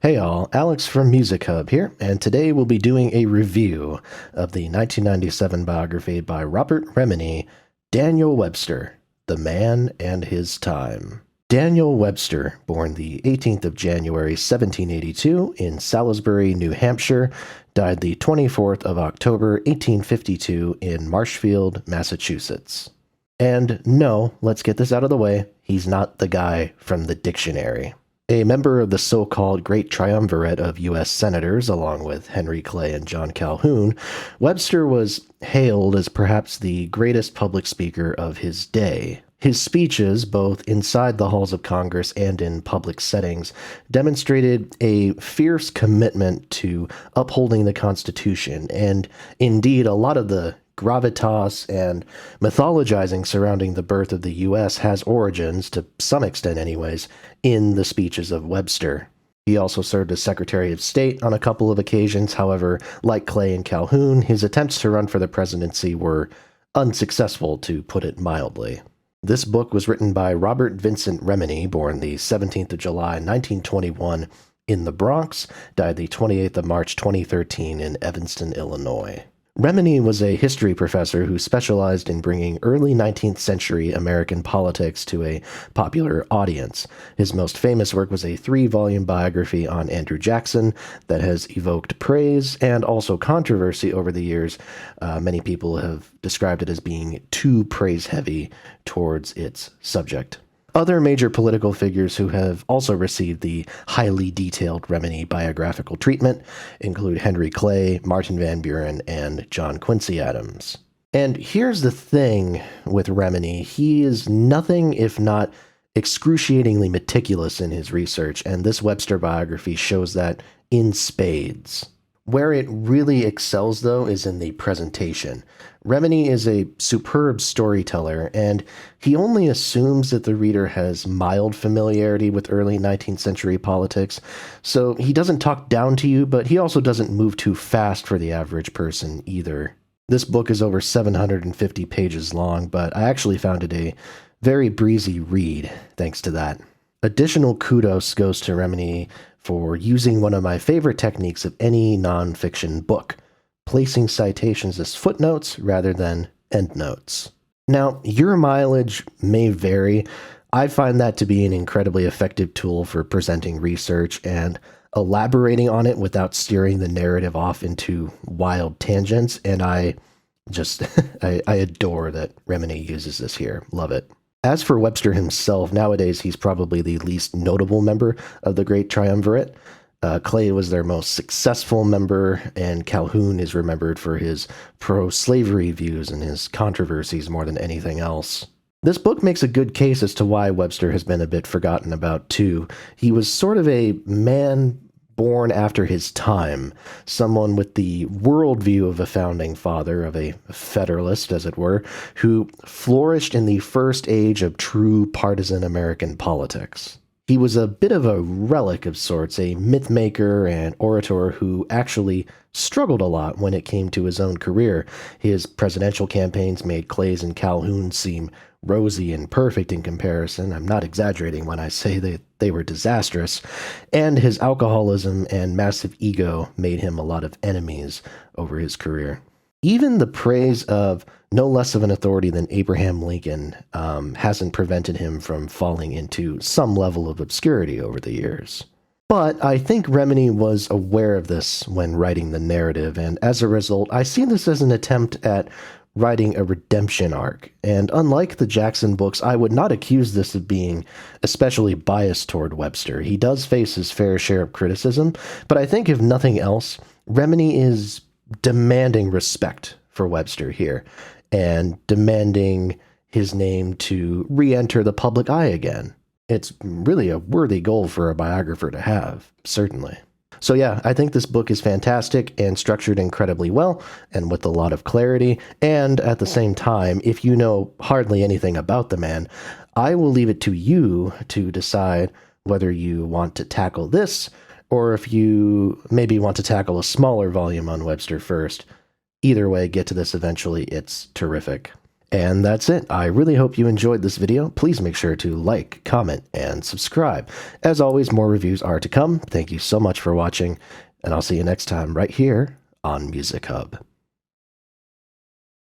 Hey all, Alex from Music Hub here, and today we'll be doing a review of the 1997 biography by Robert Remini, Daniel Webster, The Man and His Time. Daniel Webster, born the 18th of January 1782 in Salisbury, New Hampshire, died the 24th of October 1852 in Marshfield, Massachusetts. And no, let's get this out of the way, he's not the guy from the dictionary. A member of the so-called Great Triumvirate of U.S. Senators, along with Henry Clay and John Calhoun, Webster was hailed as perhaps the greatest public speaker of his day. His speeches, both inside the halls of Congress and in public settings, demonstrated a fierce commitment to upholding the Constitution, and indeed a lot of the gravitas and mythologizing surrounding the birth of the U.S. has origins, to some extent anyways, in the speeches of Webster. He also served as Secretary of State on a couple of occasions. However, like Clay and Calhoun, his attempts to run for the presidency were unsuccessful, to put it mildly. This book was written by Robert Vincent Remini, born the 17th of July 1921 in the Bronx, died the 28th of March 2013 in Evanston, Illinois. Remini was a history professor who specialized in bringing early 19th century American politics to a popular audience. His most famous work was a 3-volume biography on Andrew Jackson that has evoked praise and also controversy over the years. Many people have described it as being too praise-heavy towards its subject. Other major political figures who have also received the highly detailed Remini biographical treatment include Henry Clay, Martin Van Buren, and John Quincy Adams. And here's the thing with Remini. He is nothing if not excruciatingly meticulous in his research, and this Webster biography shows that in spades. Where it really excels, though, is in the presentation. Remini is a superb storyteller, and he only assumes that the reader has mild familiarity with early 19th century politics, so he doesn't talk down to you, but he also doesn't move too fast for the average person either. This book is over 750 pages long, but I actually found it a very breezy read, thanks to that. Additional kudos goes to Remini for using one of my favorite techniques of any nonfiction book, placing citations as footnotes rather than endnotes. Now, your mileage may vary. I find that to be an incredibly effective tool for presenting research and elaborating on it without steering the narrative off into wild tangents, and I adore that Remini uses this here. Love it. As for Webster himself, nowadays he's probably the least notable member of the Great Triumvirate. Clay was their most successful member, and Calhoun is remembered for his pro-slavery views and his controversies more than anything else. This book makes a good case as to why Webster has been a bit forgotten about too. He was sort of a man born after his time, someone with the worldview of a founding father, of a federalist, as it were, who flourished in the first age of true partisan American politics. He was a bit of a relic of sorts, a mythmaker and orator who actually struggled a lot when it came to his own career. His presidential campaigns made Clay's and Calhoun seem rosy and perfect in comparison. I'm not exaggerating when I say that they were disastrous. And his alcoholism and massive ego made him a lot of enemies over his career. Even the praise of no less of an authority than Abraham Lincoln hasn't prevented him from falling into some level of obscurity over the years. But I think Remini was aware of this when writing the narrative, and as a result, I see this as an attempt at writing a redemption arc. And unlike the Jackson books, I would not accuse this of being especially biased toward Webster. He does face his fair share of criticism, but I think if nothing else, Remini is demanding respect for Webster here, and demanding his name to re-enter the public eye again. It's really a worthy goal for a biographer to have, certainly. So yeah, I think this book is fantastic and structured incredibly well and with a lot of clarity. And at the same time, if you know hardly anything about the man, I will leave it to you to decide whether you want to tackle this or if you maybe want to tackle a smaller volume on Webster first. Either way, get to this eventually. It's terrific. And that's it. I really hope you enjoyed this video. Please make sure to like, comment, and subscribe. As always, more reviews are to come. Thank you so much for watching, and I'll see you next time right here on Music Hub.